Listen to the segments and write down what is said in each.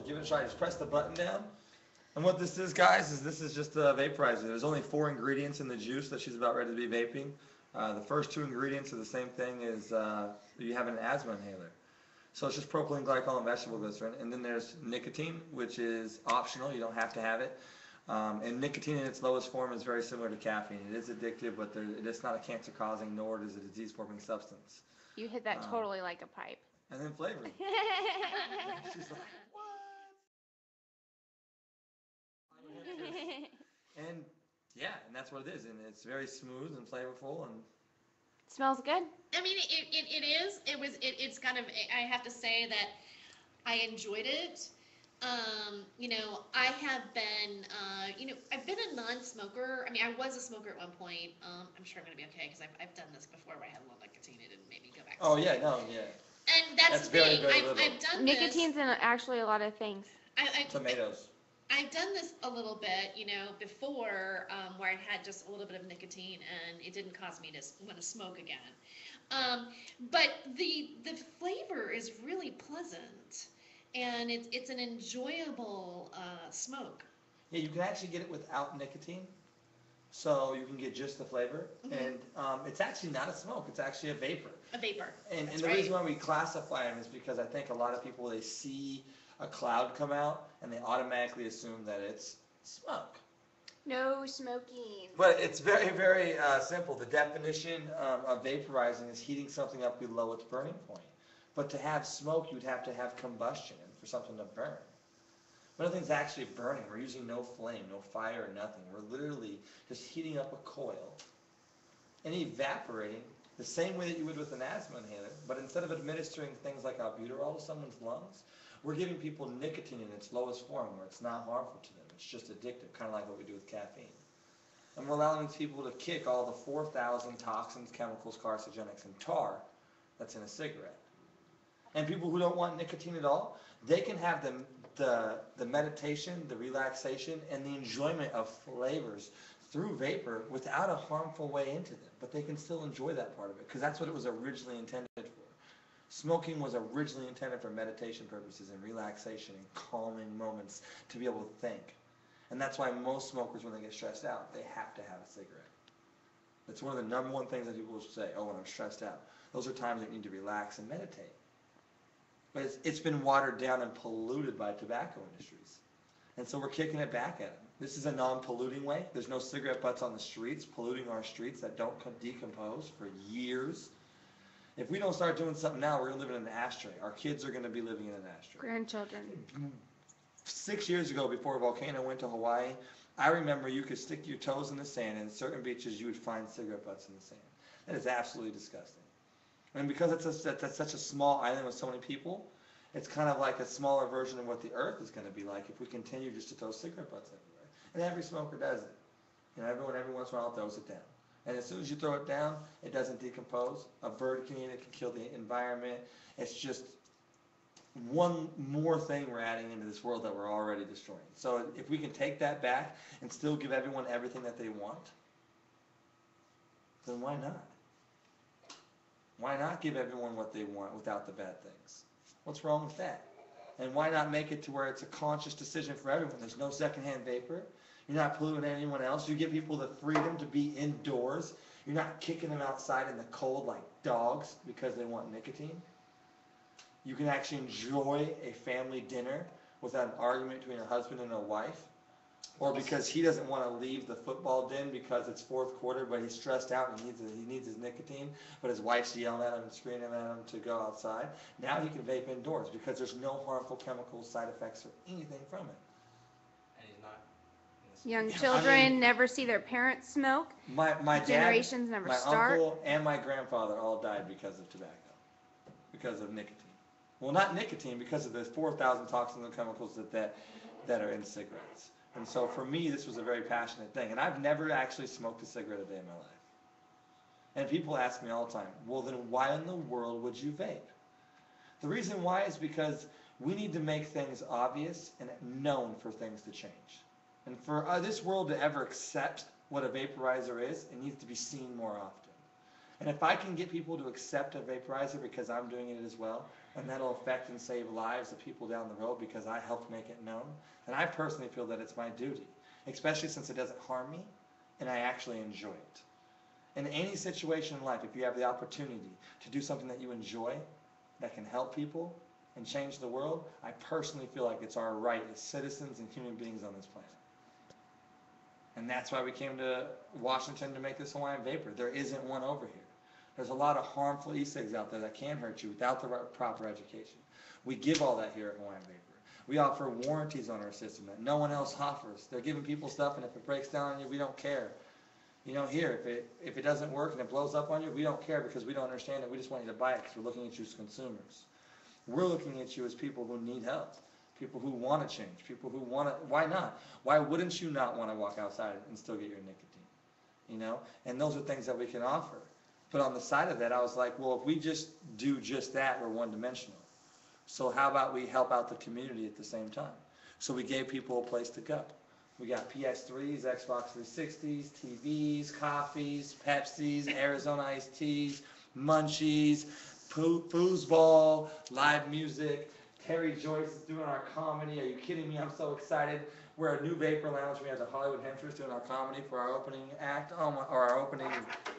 give it a try. Just press the button down. And what this is, guys, is this is just a vaporizer. There's only 4 ingredients in the juice that she's about ready to be vaping. The first 2 ingredients are the same thing as you have an asthma inhaler. So it's just propylene glycol and vegetable glycerin. And then there's nicotine, which is optional. You don't have to have it. And nicotine in its lowest form is very similar to caffeine. It is addictive, but it is not a cancer-causing, nor is it a disease-forming substance. You hit that totally like a pipe. And then flavoring. She's like, what? And yeah, and that's what it is. And it's very smooth and flavorful and smells good. I mean, it is. It's kind of. I have to say that I enjoyed it. I have been. I've been a non-smoker. I mean, I was a smoker at one point. I'm sure I'm gonna be okay because I've done this before where I had a little nicotine. It didn't make me go back. Oh yeah, no, yeah. And that's the thing. I've done Nicotine's this. in actually a lot of things. Tomatoes. I've done this a little bit, before, where I had just a little bit of nicotine, and it didn't cause me to want to smoke again. But the flavor is really pleasant, and it's an enjoyable smoke. Yeah, you can actually get it without nicotine, so you can get just the flavor, and it's actually not a smoke; it's actually a vapor. A vapor. And the reason why we classify them is because I think a lot of people, they see a cloud come out and they automatically assume that it's smoke. No smoking. But it's very, very simple. The definition of vaporizing is heating something up below its burning point. But to have smoke, you'd have to have combustion and for something to burn. But nothing's actually burning. We're using no flame, no fire, or nothing. We're literally just heating up a coil and evaporating the same way that you would with an asthma inhaler. But instead of administering things like albuterol to someone's lungs, we're giving people nicotine in its lowest form where it's not harmful to them. It's just addictive, kind of like what we do with caffeine. And we're allowing these people to kick all the 4,000 toxins, chemicals, carcinogenics, and tar that's in a cigarette. And people who don't want nicotine at all, they can have the meditation, the relaxation, and the enjoyment of flavors through vapor without a harmful way into them. But they can still enjoy that part of it because that's what it was originally intended for. Smoking was originally intended for meditation purposes and relaxation and calming moments to be able to think. And that's why most smokers, when they get stressed out, they have to have a cigarette. It's one of the number one things that people will say, oh, when I'm stressed out. Those are times that you need to relax and meditate. But it's been watered down and polluted by tobacco industries. And so we're kicking it back at them. This is a non-polluting way. There's no cigarette butts on the streets polluting our streets that don't decompose for years. If we don't start doing something now, we're going to live in an ashtray. Our kids are going to be living in an ashtray. Grandchildren. 6 years ago, before a volcano went to Hawaii, I remember you could stick your toes in the sand, and in certain beaches you would find cigarette butts in the sand. That is absolutely disgusting. And because that's such a small island with so many people, it's kind of like a smaller version of what the earth is going to be like if we continue just to throw cigarette butts everywhere. And every smoker does it. Everyone every once in a while throws it down. And as soon as you throw it down, it doesn't decompose. A bird can eat it, can kill the environment. It's just one more thing we're adding into this world that we're already destroying. So if we can take that back and still give everyone everything that they want, then why not? Why not give everyone what they want without the bad things? What's wrong with that? And why not make it to where it's a conscious decision for everyone? There's no secondhand vapor. You're not polluting anyone else. You give people the freedom to be indoors. You're not kicking them outside in the cold like dogs because they want nicotine. You can actually enjoy a family dinner without an argument between a husband and a wife. Or because he doesn't want to leave the football den because it's fourth quarter, but he's stressed out and he needs his nicotine, but his wife's yelling at him and screaming at him to go outside. Now he can vape indoors because there's no harmful chemicals, side effects, or anything from it. And he's not. Young children never see their parents smoke. My dad, Generations never start. My uncle, and my grandfather all died because of tobacco, because of nicotine. Well, not nicotine, because of the 4,000 toxins and chemicals that are in cigarettes. And so for me, this was a very passionate thing. And I've never actually smoked a cigarette a day in my life. And people ask me all the time, well, then why in the world would you vape? The reason why is because we need to make things obvious and known for things to change. And for this world to ever accept what a vaporizer is, it needs to be seen more often. And if I can get people to accept a vaporizer because I'm doing it as well, and that'll affect and save lives of people down the road because I helped make it known, then I personally feel that it's my duty, especially since it doesn't harm me and I actually enjoy it. In any situation in life, if you have the opportunity to do something that you enjoy, that can help people and change the world, I personally feel like it's our right as citizens and human beings on this planet. And that's why we came to Washington to make this Hawaiian Vapor. There isn't one over here. There's a lot of harmful e-cigs out there that can hurt you without the proper education. We give all that here at Hawaiian Vapor. We offer warranties on our system that no one else offers. They're giving people stuff, and if it breaks down on you, we don't care. You know, here, if it doesn't work and it blows up on you, we don't care because we don't understand it. We just want you to buy it because we're looking at you as consumers. We're looking at you as people who need help, people who want to change, people who want to, why not? Why wouldn't you not want to walk outside and still get your nicotine? You know, and those are things that we can offer. But on the side of that, I was like, well, if we just do just that, we're one-dimensional. So how about we help out the community at the same time? So we gave people a place to go. We got PS3s, Xbox 360s, TVs, coffees, Pepsis, Arizona iced teas, munchies, foosball, live music. Tere Joyce is doing our comedy. Are you kidding me? I'm so excited. We're a new Vapor Lounge. We have the Hollywood Hemptress doing our comedy for our opening act, or our opening,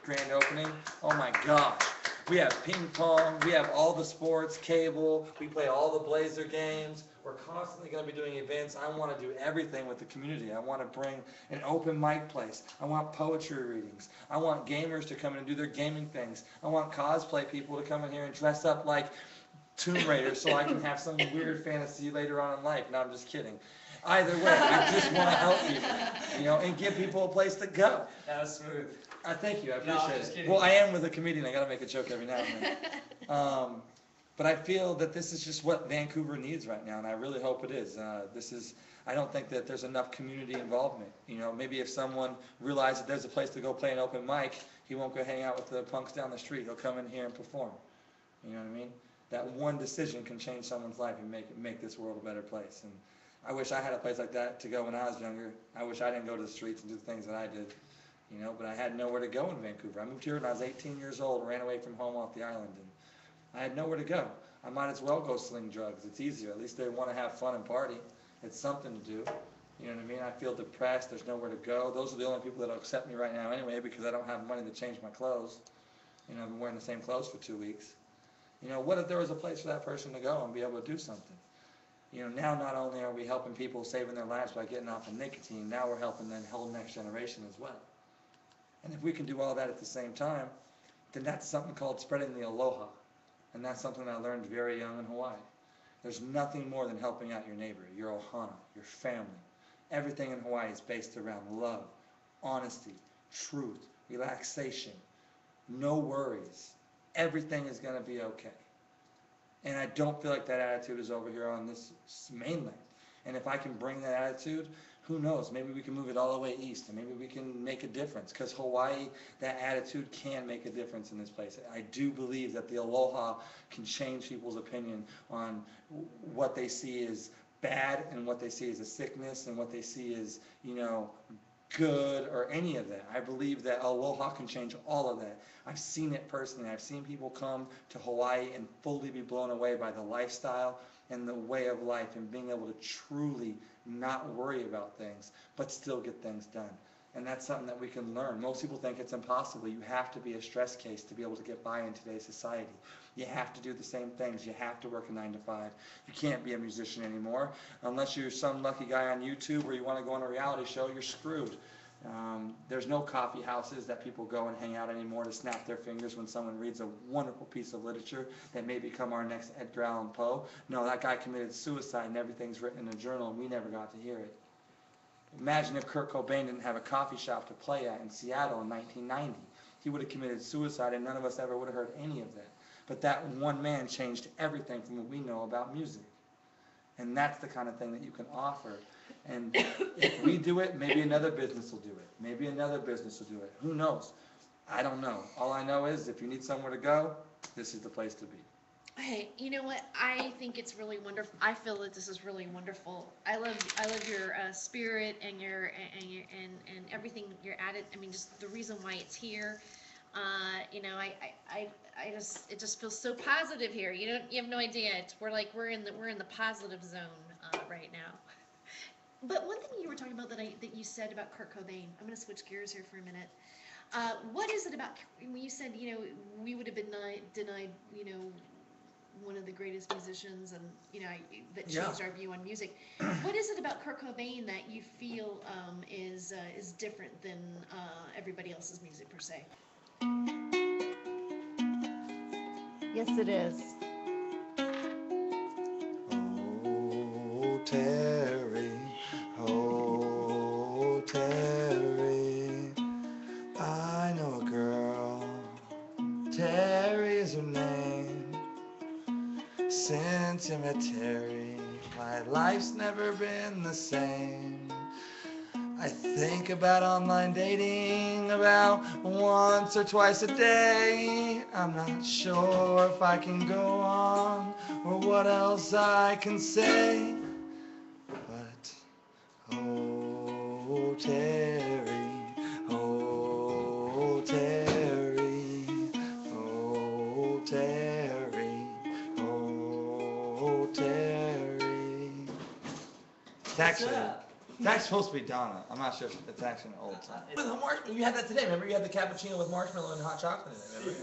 grand opening. Oh my gosh. We have ping pong. We have all the sports, cable. We play all the Blazer games. We're constantly going to be doing events. I want to do everything with the community. I want to bring an open mic place. I want poetry readings. I want gamers to come in and do their gaming things. I want cosplay people to come in here and dress up like Tomb Raider so I can have some weird fantasy later on in life. No, I'm just kidding. Either way, I just want to help people, you know, and give people a place to go. That was smooth. Thank you. I No, I'm appreciate just it. kidding. Well, I am with a comedian. I got to make a joke every now and then. But I feel that this is just what Vancouver needs right now, and I really hope it is. I don't think that there's enough community involvement. You know, maybe if someone realizes that there's a place to go play an open mic, he won't go hang out with the punks down the street. He'll come in here and perform. You know what I mean? That one decision can change someone's life and make this world a better place. And I wish I had a place like that to go when I was younger. I wish I didn't go to the streets and do the things that I did. You know, but I had nowhere to go in Vancouver. I moved here when I was 18 years old, ran away from home off the island, and I had nowhere to go. I might as well go sling drugs. It's easier. At least they want to have fun and party. It's something to do. You know what I mean? I feel depressed. There's nowhere to go. Those are the only people that will accept me right now anyway because I don't have money to change my clothes. You know, I've been wearing the same clothes for 2 weeks. You know, what if there was a place for that person to go and be able to do something? You know, now not only are we helping people saving their lives by getting off of nicotine, now we're helping the whole next generation as well. And if we can do all that at the same time, then that's something called spreading the aloha. And that's something I learned very young in Hawaii. There's nothing more than helping out your neighbor, your ohana, your family. Everything in Hawaii is based around love, honesty, truth, relaxation, no worries. Everything is going to be okay. And I don't feel like that attitude is over here on this mainland. And if I can bring that attitude, who knows? Maybe we can move it all the way east, and maybe we can make a difference. Because Hawaii, that attitude can make a difference in this place. I do believe that the aloha can change people's opinion on what they see as bad and what they see as a sickness and what they see as, you know, good or any of that. I believe that aloha can change all of that. I've seen it personally. I've seen people come to Hawaii and fully be blown away by the lifestyle and the way of life and being able to truly not worry about things, but still get things done. And that's something that we can learn. Most people think it's impossible. You have to be a stress case to be able to get by in today's society. You have to do the same things. You have to work a 9 to 5. You can't be a musician anymore. Unless you're some lucky guy on YouTube or you want to go on a reality show, you're screwed. There's no coffee houses that people go and hang out anymore to snap their fingers when someone reads a wonderful piece of literature that may become our next Edgar Allan Poe. No, that guy committed suicide and everything's written in a journal and we never got to hear it. Imagine if Kurt Cobain didn't have a coffee shop to play at in Seattle in 1990. He would have committed suicide and none of us ever would have heard any of that. But that one man changed everything from what we know about music. And that's the kind of thing that you can offer. And if we do it, maybe another business will do it. Maybe another business will do it. Who knows? I don't know. All I know is if you need somewhere to go, this is the place to be. Hey, you know what? I think it's really wonderful. I feel that this is really wonderful. I love your spirit and your and everything you're at it. I mean, just the reason why it's here. You know, I just, it just feels so positive here. You have no idea. We're in the positive zone right now. But one thing you were talking about that you said about Kurt Cobain, I'm going to switch gears here for a minute. What is it about when you said, you know, we would have been denied, you know, one of the greatest musicians, and you know, that changed our view on music. What is it about Kurt Cobain that you feel is different than everybody else's music per se? Yes, it is. Oh, Tere, oh, Tere, I know a girl, Tere's her name. Since you met Tere, my life's never been the same. I think about online dating about once or twice a day. I'm not sure if I can go on or what else I can say. But, oh, Tere, oh, Tere, oh, Tere, oh, Tere. That's supposed to be Donna. I'm not sure if it's actually an old song. You had that today. Remember, you had the cappuccino with marshmallow and hot chocolate in it. Remember?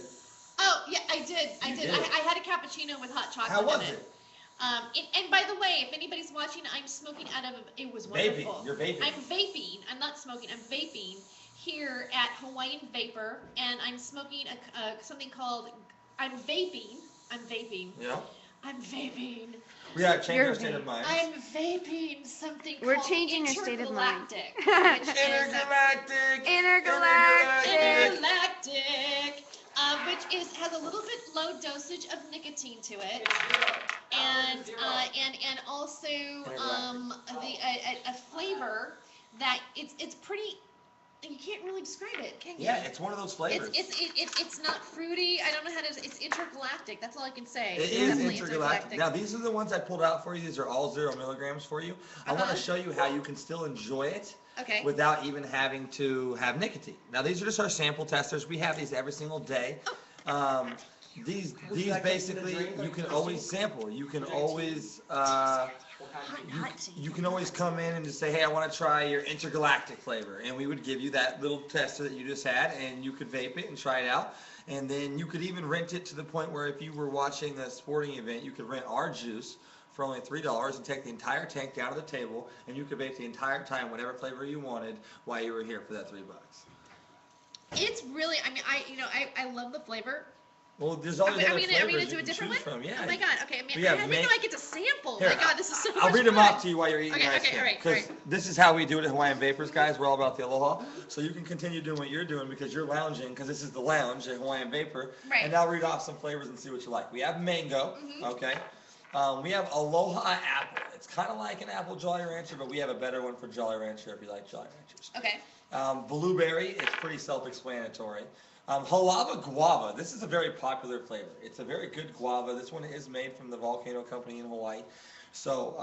Oh yeah, I did. I had a cappuccino with hot chocolate. How was in it? And by the way, if anybody's watching, I'm smoking out of. It was wonderful. Vaping. You're vaping. I'm vaping. I'm not smoking. I'm vaping here at Hawaiian Vapor, and I'm smoking something called. I'm vaping. Yeah. I'm vaping. We gotta change our state of mind. I'm vaping something We're called changing your state of mind. Intergalactic. Intergalactic. Which has a little bit low dosage of nicotine to it, and also a flavor that it's pretty. You can't really describe it, can you? Yeah, it's one of those flavors. It's not fruity. I don't know how to. It's intergalactic. That's all I can say. It is intergalactic. Now these are the ones I pulled out for you. These are all 0 milligrams for you. I want to show you how you can still enjoy it. Okay. Without even having to have nicotine. Now these are just our sample testers. We have these every single day. These basically you can always sample. You can always you can always come in and just say, hey, I want to try your intergalactic flavor, and we would give you that little tester that you just had, and you could vape it and try it out. And then you could even rent it to the point where if you were watching a sporting event, you could rent our juice for only $3 and take the entire tank down to the table, and you could vape the entire time whatever flavor you wanted while you were here for that $3. It's really, I mean, I love the flavor. Well, there's all these other flavors I mean, you can choose from. Yeah. Oh my God. Okay. I mean, I didn't know I get to sample. Here, my God, this is so much I'll read them fun. off to you while you're eating ice cream. Okay, all right. Because this is how we do it at Hawaiian Vapors, guys. We're all about the aloha. So you can continue doing what you're doing because you're lounging, because this is the lounge at Hawaiian Vapor. Right. And I'll read off some flavors and see what you like. We have mango, okay? We have Aloha Apple. It's kind of like an apple Jolly Rancher, but we have a better one for Jolly Rancher if you like Jolly Ranchers. Okay. Blueberry, it's pretty self-explanatory. Halava Guava, this is a very popular flavor. It's a very good guava. This one is made from the Volcano Company in Hawaii. So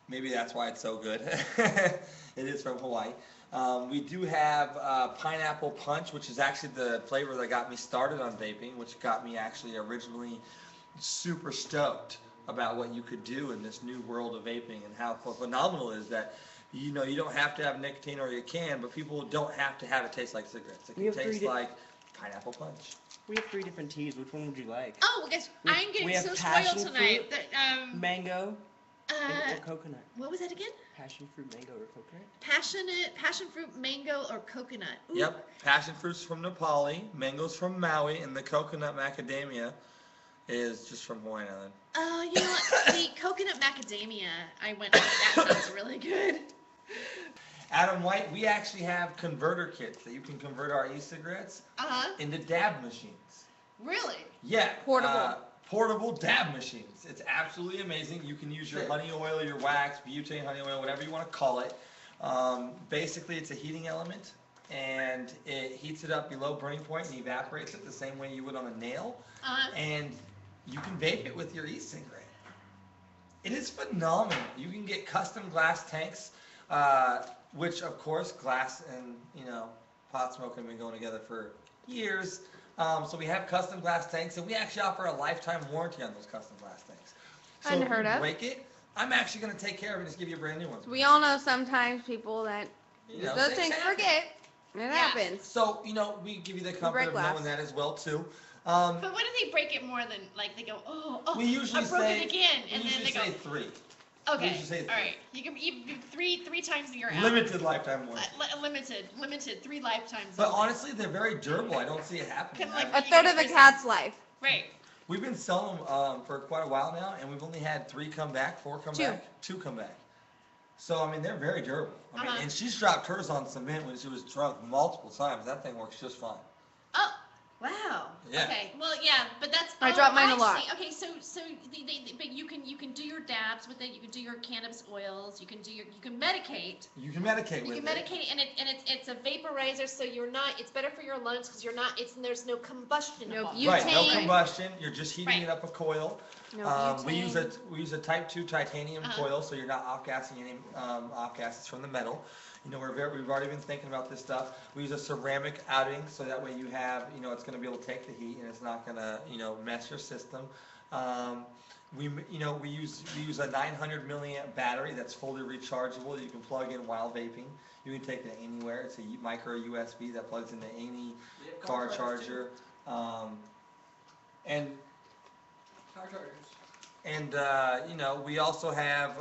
maybe that's why it's so good. It is from Hawaii. We do have Pineapple Punch, which is actually the flavor that got me started on vaping, which got me actually originally super stoked about what you could do in this new world of vaping and how phenomenal it is that you don't have to have nicotine, or you can, but people don't have to have it taste like cigarettes. It can taste like Pineapple Punch. We have 3 different teas. Which one would you like? Oh, well, guys, I'm getting so spoiled tonight. That, mango, or coconut. What was that again? Passion fruit, mango, or coconut? Passion fruit, mango, or coconut. Ooh. Yep, passion fruit's from Nepali, mango's from Maui, and the coconut macadamia is just from Hawaiian Island. You know what? The coconut macadamia, I went with. That sounds really good. Adam White, we actually have converter kits that you can convert our e-cigarettes into dab machines. Really? Yeah. Portable. Portable dab machines. It's absolutely amazing. You can use your honey oil, your wax, butane honey oil, whatever you want to call it. Basically, it's a heating element, and it heats it up below burning point and evaporates it the same way you would on a nail. And you can vape it with your e-cigarette. It is phenomenal. You can get custom glass tanks, which of course glass and pot smoke have been going together for years. So we have custom glass tanks, and we actually offer a lifetime warranty on those custom glass tanks. So Unheard if you of. break it, I'm actually going to take care of it and just give you a brand new one. We all know sometimes people that You know, those things things happen. forget. It happens. So, we give you the comfort break of glass. knowing that as well, too. But what if they break it more than, like, they go, oh, We usually I broke say, it again, we and then usually they go, say 3. okay, usually say all right. You can do three times a year out. Limited lifetime warranty. Limited, 3 lifetimes. But only. honestly, they're very durable. I don't see it happening. Kinda like- A third of a cat's life. Right. We've been selling them for quite a while now, and we've only had 3 come back, 4 come back, 2 come back. So, I mean, they're very durable. I mean, and she's dropped hers on cement when she was drunk multiple times. That thing works just fine. Oh, wow. Yeah. Okay. Well, yeah, but that's. I drop mine a lot. See. Okay, so but you can do your dabs with it. You can do your cannabis oils. You can medicate. You can medicate You with can it. medicate, and it's a vaporizer, so you're not. It's better for your lungs because you're not. There's no combustion No involved. Right, no Butane. combustion. You're just heating Right. it up a coil. No We use butane. a type 2 titanium Uh-huh. coil, so you're not off-gassing any off-gases from the metal. We've already been thinking about this stuff. We use a ceramic outing, so that way you have, it's going to be able to take the heat and it's not going to, mess your system. We use a 900 milliamp battery that's fully rechargeable that you can plug in while vaping. You can take it anywhere. It's a micro USB that plugs into any car charger. And we also have,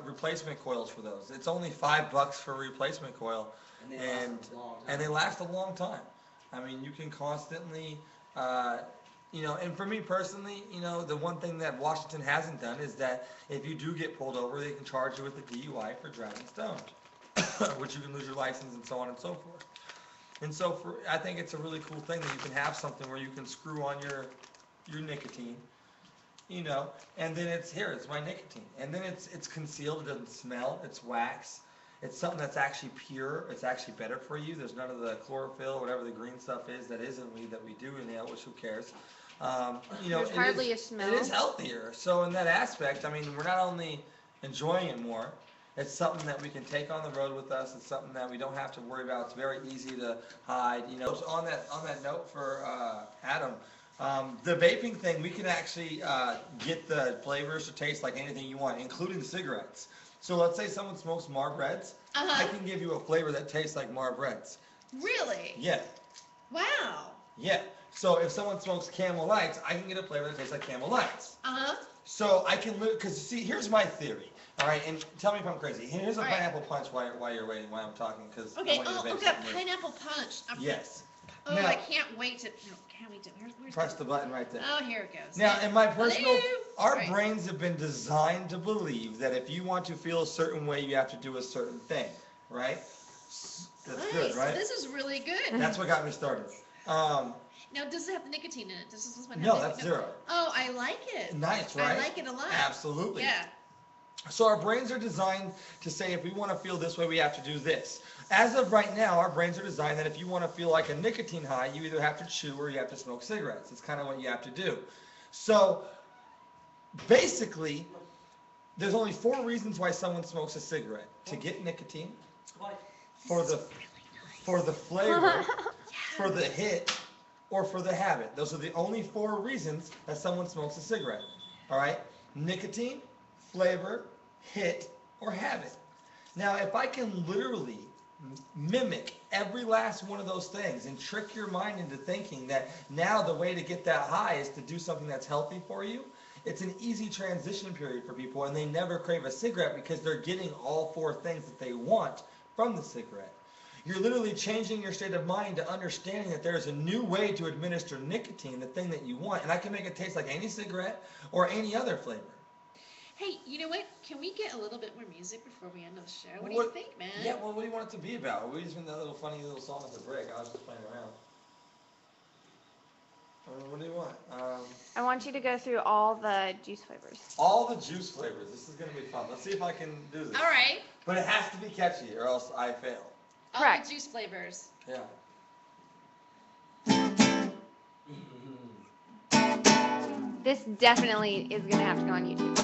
replacement coils for those. It's only $5 for a replacement coil, and they last a long time. I mean, you can constantly, and for me personally, the one thing that Washington hasn't done is that if you do get pulled over, they can charge you with a DUI for driving stoned, which you can lose your license and so on and so forth. And so I think it's a really cool thing that you can have something where you can screw on your nicotine, and then it's my nicotine. And then it's concealed, it doesn't smell, it's wax. It's something that's actually pure, it's actually better for you. There's none of the chlorophyll, whatever the green stuff is that is in weed that we do inhale, which who cares. There's hardly a smell. It is healthier. So in that aspect, I mean, we're not only enjoying it more, it's something that we can take on the road with us. It's something that we don't have to worry about. It's very easy to hide. So on that note for Adam, the vaping thing, we can actually get the flavors to taste like anything you want, including cigarettes. So let's say someone smokes Marb Reds. I can give you a flavor that tastes like Marb Reds. Really? Yeah. Wow. Yeah. So if someone smokes Camel Lights, I can get a flavor that tastes like Camel Lights. So I can because see, here's my theory. All right, and tell me if I'm crazy. Here's a pineapple punch while you're waiting, while I'm talking, because Okay. I want you to vape That something. pineapple punch. Yes. Oh, Now- I can't wait to. No, can't wait to. Where's Press the button right there. Oh, here it goes. Now, in my personal, Hello. our Right. brains have been designed to believe that if you want to feel a certain way, you have to do a certain thing, right? That's Nice. good, right? This is really good. That's what got me started. Now, does it have the nicotine in it? Does this one have No, nicotine? that's zero. Oh, I like it. Nice, right? I like it a lot. Absolutely. Yeah. So our brains are designed to say if we want to feel this way, we have to do this. As of right now, our brains are designed that if you want to feel like a nicotine high, you either have to chew or you have to smoke cigarettes. It's kind of what you have to do. So basically, there's only 4 reasons why someone smokes a cigarette: to get nicotine, for the flavor, for the hit, or for the habit. Those are the only 4 reasons that someone smokes a cigarette. All right? Nicotine, flavor, hit, or habit. Now, if I can literally mimic every last one of those things and trick your mind into thinking that now the way to get that high is to do something that's healthy for you, it's an easy transition period for people, and they never crave a cigarette because they're getting all 4 things that they want from the cigarette. You're literally changing your state of mind to understanding that there is a new way to administer nicotine, the thing that you want, and I can make it taste like any cigarette or any other flavor. Hey, you know what? Can we get a little bit more music before we end the show? What do you think, man? Yeah, well, what do you want it to be about? We just been that little funny little song at the break. I was just playing around. What do you want? I want you to go through all the juice flavors. All the juice flavors. This is going to be fun. Let's see if I can do this. All right. But it has to be catchy or else I fail. All Correct. the juice flavors. Yeah. This definitely is going to have to go on YouTube.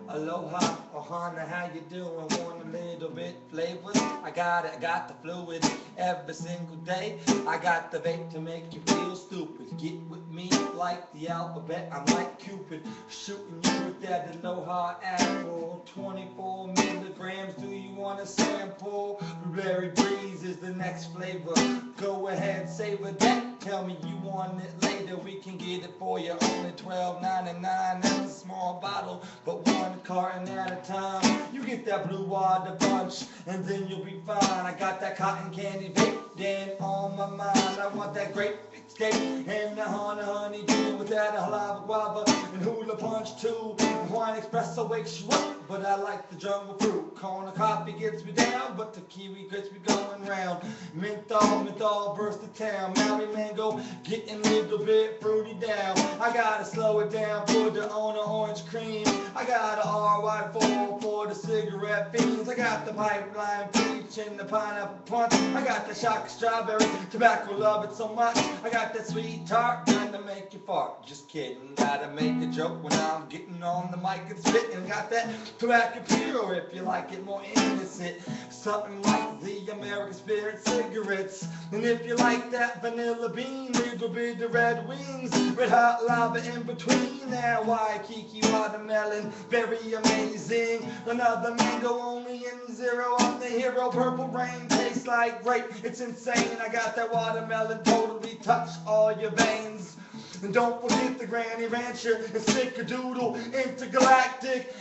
Aloha Ohana, how you doing? Want a little bit flavors? I got it, I got the fluid every single day. I got the vape to make you feel stupid. Get with me like the alphabet, I'm like Cupid. Shooting you with that Aloha apple. 24 milligrams, do you want a sample? Blueberry Breeze is the next flavor. Go ahead, savor that. Tell me you want it later, we can get it for you. Only $12.99, that's a small bottle, but one carton at a time. You get that blue water bunch, and then you'll be fine. I got that cotton candy vape then on my mind. I want that grape escape and the honey deal with that halava guava and hula punch too. Hawaiian espresso wakes you up, but I like the jungle fruit. Corner coffee gets me down, but the kiwi gets me going round. Menthol burst the town. Maui mango getting a little bit fruity down. I gotta slow it down for the orange cream. I got a RY4 for the cigarette fiends. I got the pipeline peach and the pineapple punch. I got the shock strawberry tobacco, love it so much. I got that sweet tart, gonna make you fart. Just kidding, gotta make a joke when I'm getting on the mic and spitting. Got that tobacco pure if you like it more innocent. Something like the American Spirit cigarettes. And if you like that vanilla bean, little bit of red wings, red hot lava in between. That Waikiki watermelon, very amazing. Another mango only in zero. I'm the hero. Purple rain tastes like grape. It's insane. I got that watermelon, totally touch all your veins. And don't forget the Granny Rancher and Snickerdoodle, intergalactic.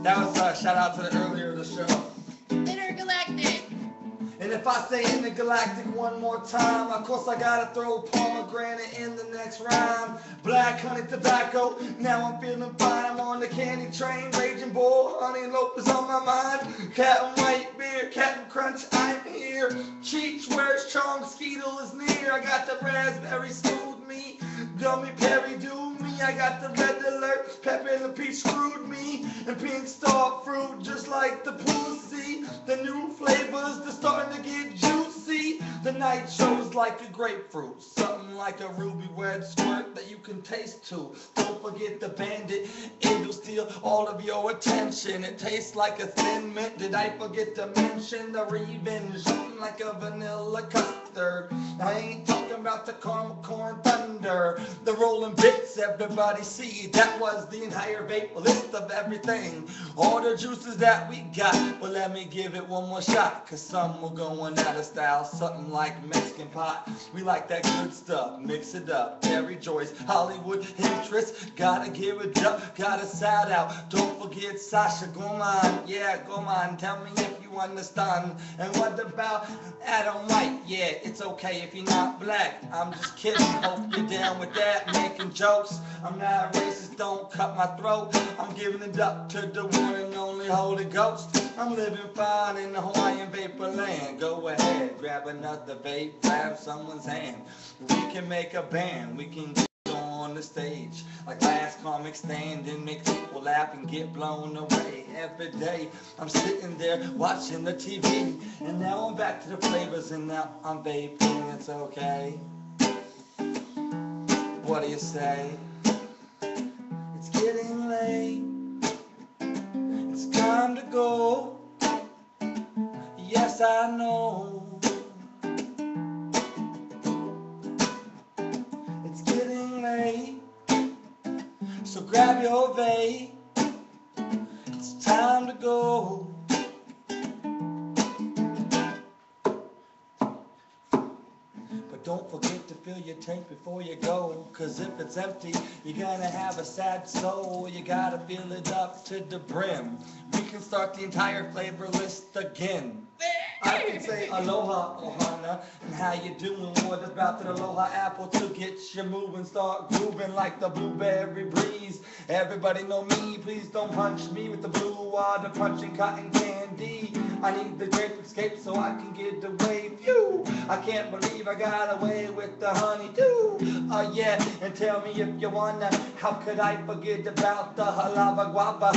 That was a shout out to the earlier of the show. Intergalactic. And if I say intergalactic one more time, of course I gotta throw pomegranate in the next rhyme. Black honey tobacco, now I'm feeling fine. I'm on the candy train, raging bull, honey and loaf is on my mind. Cat and white beer, Captain Crunch, I'm here. Cheech, where's Chong, Skeetle is near. I got the raspberry smooth me, gummy Perry do me. I got the red alert, pepper and the peach screwed me. And pink star fruit, just like the pussy. The new flavors, they're starting to get juicy. The night show's like a grapefruit, something like a ruby red squirt that you can taste too. Don't forget the bandit, it'll steal all of your attention. It tastes like a thin mint. Did I forget to mention the revenge? Something like a vanilla custard. I ain't talking about the caramel corn thunder. The rolling bits, everybody see. That was the entire vape list of everything. All the juices that we got. But let me give it one more shot, cause some were going out of style. Something like Mexican pot. We like that good stuff. Mix it up. Tere Joyce, Hollywood Hempress. Gotta give it up. Gotta shout out. Don't forget Sasha Goman. Yeah, Goman. Tell me if you understand. And what about Adam White? Yeah, it's okay if you're not black. I'm just kidding. Hope you're down with that. Making jokes. I'm not racist. Don't cut my throat. I'm giving it up to the one and only Holy Ghost. I'm living fine in the Hawaiian Vapor land. Go ahead, grab another vape, grab someone's hand. We can make a band, we can get on the stage like last comic stand and make people laugh and get blown away. Every day I'm sitting there watching the TV, and now I'm back to the flavors, and now I'm vaping. It's okay. What do you say? It's getting late. It's time to go. Yes, I know. It's getting late. So grab your vape. It's time to go. But don't forget to fill your tank before you go, cause if it's empty, you're gonna have a sad soul. You gotta fill it up to the brim. We can start the entire flavor list again. I can say aloha, ohana, and how you doing? What about the aloha apple to get you moving? Start grooving like the blueberry breeze. Everybody know me, please don't punch me with the blue water punching cotton candy. candy. I need the grape escape so I can get away. Phew! I can't believe I got away with the honeydew. Yeah, and tell me if you wanna, how could I forget about the halava guava?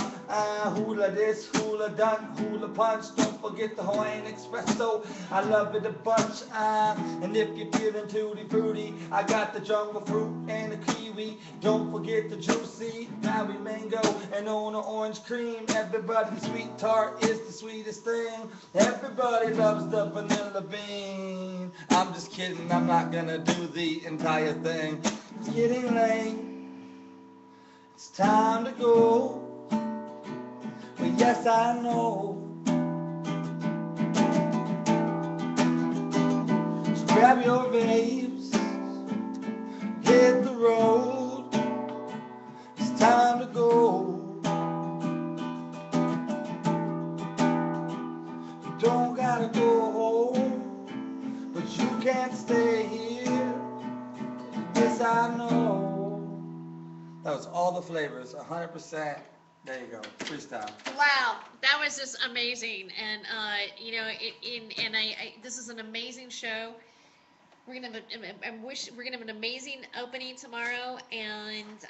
Hula this, hula done, hula punch. Don't forget the Hawaiian espresso. I love it a bunch. And if you're feeling tutti fruity, I got the jungle fruit and the kiwi. Don't forget the juicy Maui mango and on the orange cream. Everybody's sweet tart is the sweetest thing. Everybody loves the vanilla bean. I'm just kidding, I'm not gonna do the entire thing. It's getting late, it's time to go. But yes, I know. So grab your vapes, hit the road. It's time to go. You don't gotta go home, but you can't stay here. Yes, I know. That was all the flavors, 100%. There you go, freestyle. Wow, that was just amazing, and you know, this is an amazing show. We're gonna have an amazing opening tomorrow, and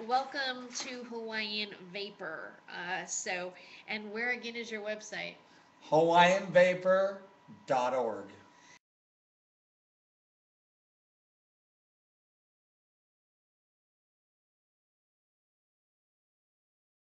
welcome to Hawaiian Vapor. And where again is your website? HawaiianVapor.org.